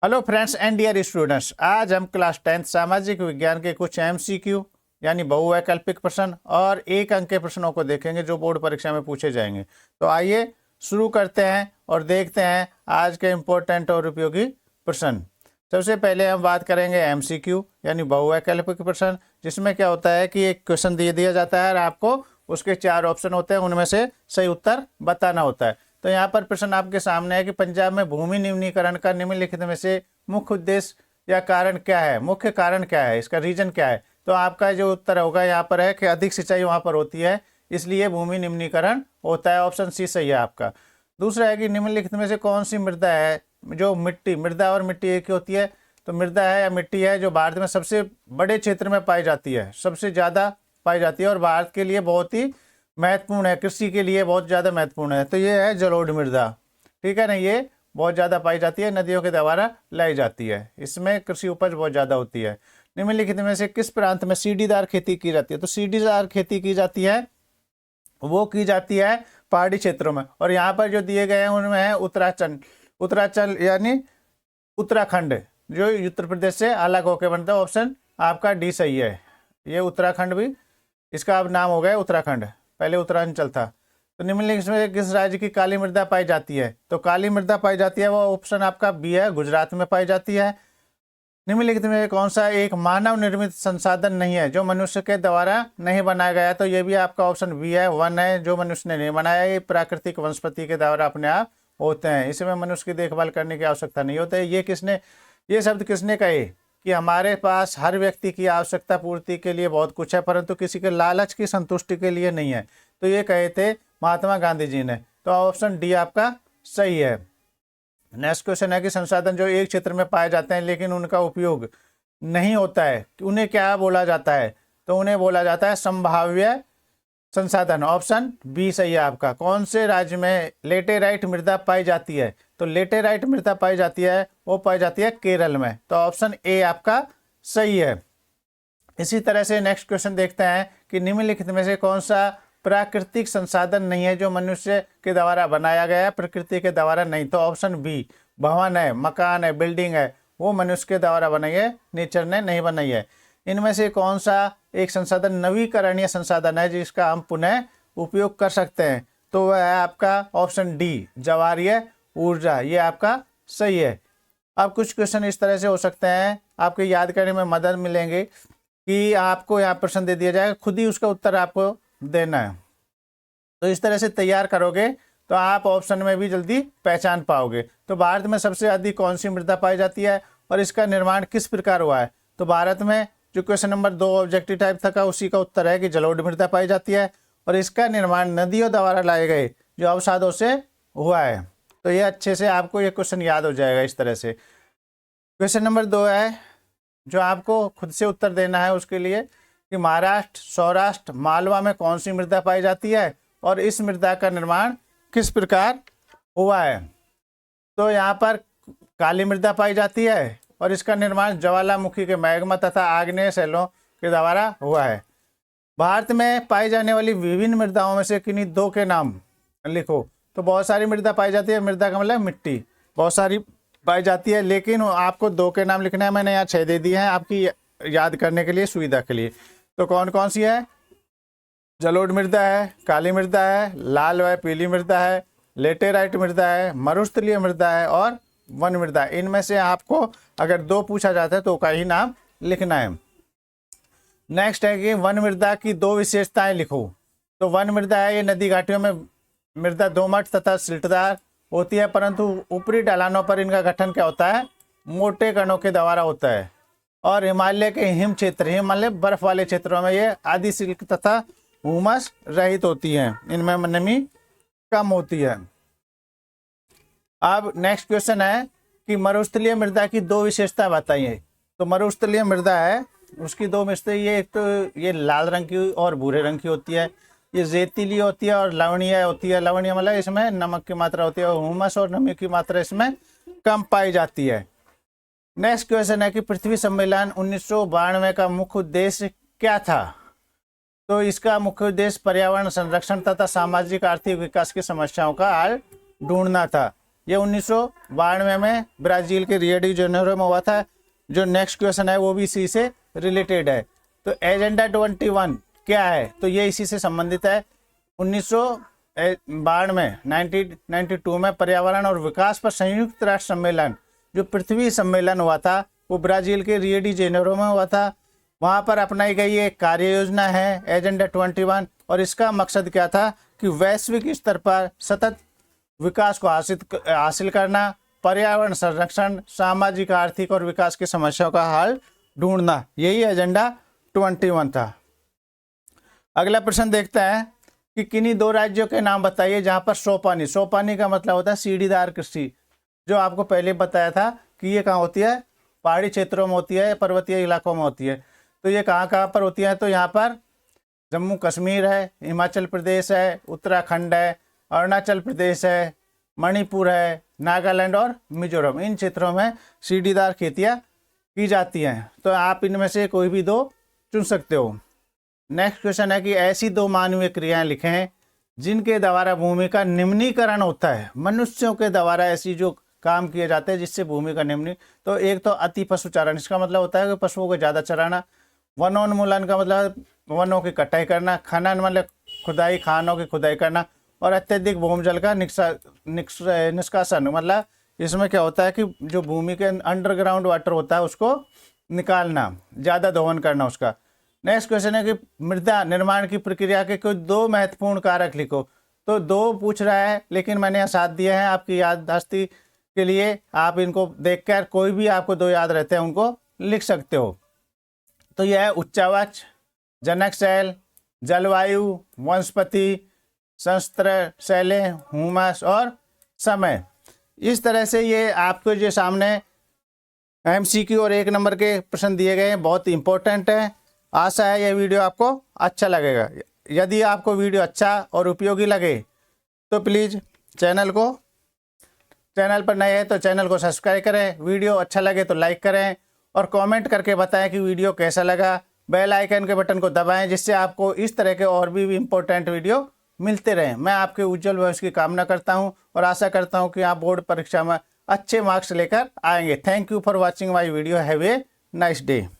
Hello friends and dear students, आज हम class 10th सामाजिक विज्ञान के कुछ एमसीक्यू यानी बहुवैकल्पिक प्रश्न और एक अंक के प्रश्नों को देखेंगे जो बोर्ड परीक्षा में पूछे जाएंगे। तो आइए शुरू करते हैं और देखते हैं आज के इम्पोर्टेंट और उपयोगी प्रश्न। सबसे पहले हम बात करेंगे एमसीक्यू यानी बहुवैकल्पिक प्रश्न, जिसमें क्या होता है कि एक क्वेश्चन दिया जाता है और आपको उसके 4 ऑप्शन होते हैं, उनमें से सही उत्तर बताना होता है। तो यहाँ पर प्रश्न आपके सामने है कि पंजाब में भूमि निम्नीकरण का निम्नलिखित में से मुख्य उद्देश्य या कारण क्या है, मुख्य कारण क्या है, इसका रीजन क्या है। तो आपका जो उत्तर होगा यहाँ पर है कि अधिक सिंचाई वहाँ पर होती है, इसलिए भूमि निम्नीकरण होता है। ऑप्शन सी सही है आपका। दूसरा है कि निम्नलिखित में से कौन सी मृदा है जो मृदा और मिट्टी एक ही होती है। तो मृदा है या मिट्टी है जो भारत में सबसे बड़े क्षेत्र में पाई जाती है, सबसे ज़्यादा पाई जाती है और भारत के लिए बहुत ही महत्वपूर्ण है, कृषि के लिए बहुत ज़्यादा महत्वपूर्ण है। तो ये है जलोढ़ मृदा, ठीक है ना। ये बहुत ज़्यादा पाई जाती है, नदियों के द्वारा लाई जाती है, इसमें कृषि उपज बहुत ज़्यादा होती है। निम्नलिखित में से किस प्रांत में सीढ़ीदार खेती की जाती है। तो सीढ़ीदार खेती की जाती है, वो की जाती है पहाड़ी क्षेत्रों में। और यहाँ पर जो दिए गए हैं उनमें है उत्तरांचल यानी उत्तराखंड, जो उत्तर प्रदेश से अलग होकर बनता है। ऑप्शन आपका डी सही है। ये उत्तराखंड भी, इसका अब नाम हो गया उत्तराखंड, पहले उत्तरांचल था। तो निम्नलिखित में किस राज्य की काली मृदा पाई जाती है। तो काली मृदा पाई जाती है, वो ऑप्शन आपका बी है, गुजरात में पाई जाती है। निम्नलिखित में कौन सा एक मानव निर्मित संसाधन नहीं है जो मनुष्य के द्वारा नहीं बनाया गया। तो ये भी आपका ऑप्शन बी है, वन है, जो मनुष्य ने नहीं बनाया। ये प्राकृतिक वनस्पति के द्वारा अपने आप होते हैं, इसमें मनुष्य की देखभाल करने की आवश्यकता नहीं होती है। ये शब्द किसने कहे कि हमारे पास हर व्यक्ति की आवश्यकता पूर्ति के लिए बहुत कुछ है, परंतु किसी के लालच की संतुष्टि के लिए नहीं है। तो ये कहे थे महात्मा गांधी जी ने। तो ऑप्शन डी आपका सही है। नेक्स्ट क्वेश्चन है कि संसाधन जो एक क्षेत्र में पाए जाते हैं लेकिन उनका उपयोग नहीं होता है, उन्हें क्या बोला जाता है। तो उन्हें बोला जाता है संभाव्य संसाधन। ऑप्शन बी सही है आपका। कौन से राज्य में लेटेराइट मृदा पाई जाती है। तो लेटेराइट मृदा पाई जाती है, वो पाई जाती है केरल में। तो ऑप्शन ए आपका सही है। इसी तरह से नेक्स्ट क्वेश्चन देखते हैं कि निम्नलिखित में से कौन सा प्राकृतिक संसाधन नहीं है जो मनुष्य के द्वारा बनाया गया है, प्रकृति के द्वारा नहीं। तो ऑप्शन बी भवन है, मकान है, बिल्डिंग है, वो मनुष्य के द्वारा बनाई है, नेचर ने नहीं बनाई है। इनमें से कौन सा एक संसाधन नवीकरणीय संसाधन है जिसका हम पुनः उपयोग कर सकते हैं। तो वह है आपका ऑप्शन डी जवारीय ऊर्जा। ये आपका सही है। अब कुछ क्वेश्चन इस तरह से हो सकते हैं, आपके याद करने में मदद मिलेंगे कि आपको यहाँ प्रश्न दे दिया जाएगा, खुद ही उसका उत्तर आपको देना है। तो इस तरह से तैयार करोगे तो आप ऑप्शन में भी जल्दी पहचान पाओगे। तो भारत में सबसे अधिक कौन सी मृदा पाई जाती है और इसका निर्माण किस प्रकार हुआ है। तो भारत में जो क्वेश्चन नंबर 2 ऑब्जेक्टिव टाइप था उसी का उत्तर है कि जलोढ़ मृदा पाई जाती है और इसका निर्माण नदियों द्वारा लाए गए जो अवसादों से हुआ है। तो ये अच्छे से आपको ये क्वेश्चन याद हो जाएगा इस तरह से। क्वेश्चन नंबर 2 है जो आपको खुद से उत्तर देना है उसके लिए कि महाराष्ट्र, सौराष्ट्र, मालवा में कौन सी मृदा पाई जाती है और इस मृदा का निर्माण किस प्रकार हुआ है। तो यहाँ पर काली मृदा पाई जाती है और इसका निर्माण ज्वालामुखी के मैग्मा तथा आग्नेय शैलों के द्वारा हुआ है। भारत में पाई जाने वाली विभिन्न मृदाओं में से किन्हीं 2 के नाम लिखो। तो बहुत सारी मृदा पाई जाती है, मृदा का मतलब मिट्टी बहुत सारी पाई जाती है, लेकिन आपको 2 के नाम लिखना है। मैंने यहाँ 6 दे दिए हैं आपकी याद करने के लिए, सुविधा के लिए। तो कौन कौन सी है। जलोढ़ मृदा है, काली मृदा है, लाल व पीली मृदा है, लेटेराइट मृदा है, मरुस्थलीय मृदा है और वन मृदा। इनमें से आपको अगर 2 पूछा जाता है तो का ही नाम लिखना है। नेक्स्ट है कि वन मृदा की 2 विशेषताएं लिखो। तो वन मृदा है, ये नदी घाटियों में मृदा दोमट तथा सिल्टदार होती है, परंतु ऊपरी ढलानों पर इनका गठन क्या होता है, मोटे कणों के द्वारा होता है। और हिमालय के हिम क्षेत्र, हिमालय बर्फ वाले क्षेत्रों में ये आदि सिल्क तथा हुमस रहित होती है, इनमें नमी कम होती है। अब नेक्स्ट क्वेश्चन है कि मरुस्थलीय मृदा की 2 विशेषता बताइए। तो मरुस्थलीय मृदा है उसकी 2 विशेषता, ये एक तो ये लाल रंग की और भूरे रंग की होती है, ये रेतीली होती है और लवणीय होती है। लवणीय मतलब इसमें नमक की मात्रा होती है और हुमस और नमी की मात्रा इसमें कम पाई जाती है। नेक्स्ट क्वेश्चन है कि पृथ्वी सम्मेलन 1992 का मुख्य उद्देश्य क्या था। तो इसका मुख्य उद्देश्य पर्यावरण संरक्षण तथा सामाजिक आर्थिक विकास की समस्याओं का हल ढूंढना था। ये 1992 में ब्राज़ील के रियो डी जेनेरो में हुआ था। जो नेक्स्ट क्वेश्चन है वो भी इसी से रिलेटेड है। तो एजेंडा 21 क्या है, तो ये इसी से संबंधित है। 1992 में 1992 में पर्यावरण और विकास पर संयुक्त राष्ट्र सम्मेलन, जो पृथ्वी सम्मेलन हुआ था, वो ब्राज़ील के रियो डी जेनेरो में हुआ था। वहाँ पर अपनाई गई एक कार्य योजना है एजेंडा 21, और इसका मकसद क्या था कि वैश्विक स्तर पर सतत विकास को हासिल करना, पर्यावरण संरक्षण, सामाजिक, आर्थिक और विकास की समस्याओं का हल ढूंढना, यही एजेंडा 21 था। अगला प्रश्न देखते हैं कि किन्हीं 2 राज्यों के नाम बताइए जहां पर सोपानी का मतलब होता है सीढ़ीदार कृषि, जो आपको पहले बताया था कि ये कहाँ होती है, पहाड़ी क्षेत्रों में होती है, पर्वतीय इलाकों में होती है। तो ये कहाँ कहाँ पर होती है, तो यहाँ पर जम्मू कश्मीर है, हिमाचल प्रदेश है, उत्तराखंड है, अरुणाचल प्रदेश है, मणिपुर है, नागालैंड और मिजोरम, इन क्षेत्रों में सीढ़ीदार खेतियाँ की जाती हैं। तो आप इनमें से कोई भी 2 चुन सकते हो। नेक्स्ट क्वेश्चन है कि ऐसी 2 मानवीय क्रियाएं लिखें जिनके द्वारा भूमि का निम्नीकरण होता है। मनुष्यों के द्वारा ऐसी जो काम किए जाते हैं जिससे भूमि का निम्नी, तो एक तो अति पशुचारण, इसका मतलब होता है कि पशुओं को ज़्यादा चराना। वनोन्मूलन का मतलब वनों की कटाई करना। खनन मतलब खुदाई, खानों की खुदाई करना। और अत्यधिक भूमजल का निष्कासन, मतलब इसमें क्या होता है कि जो भूमि के अंडरग्राउंड वाटर होता है उसको निकालना, ज़्यादा दोहन करना उसका। नेक्स्ट क्वेश्चन है कि मृदा निर्माण की प्रक्रिया के कुछ 2 महत्वपूर्ण कारक लिखो। तो 2 पूछ रहा है, लेकिन मैंने यहाँ 7 दिए हैं आपकी याददाश्ती के लिए। आप इनको देखकर कोई भी आपको 2 याद रहते हैं उनको लिख सकते हो। तो यह है उच्चावच, जनक शैल, जलवायु, वनस्पति, संस्त्र शैलें, हुमस और समय। इस तरह से ये आपको जो सामने MCQ और 1 नंबर के प्रश्न दिए गए हैं, बहुत इंपॉर्टेंट है। आशा है यह वीडियो आपको अच्छा लगेगा। यदि आपको वीडियो अच्छा और उपयोगी लगे तो प्लीज़ चैनल पर नए हैं तो चैनल को सब्सक्राइब करें। वीडियो अच्छा लगे तो लाइक करें और कमेंट करके बताएं कि वीडियो कैसा लगा। बेल आइकन के बटन को दबाएं जिससे आपको इस तरह के और भी इम्पोर्टेंट वीडियो मिलते रहें। मैं आपके उज्जवल भविष्य की कामना करता हूं और आशा करता हूं कि आप बोर्ड परीक्षा में अच्छे मार्क्स लेकर आएंगे। Thank you for watching my video. Have a nice day.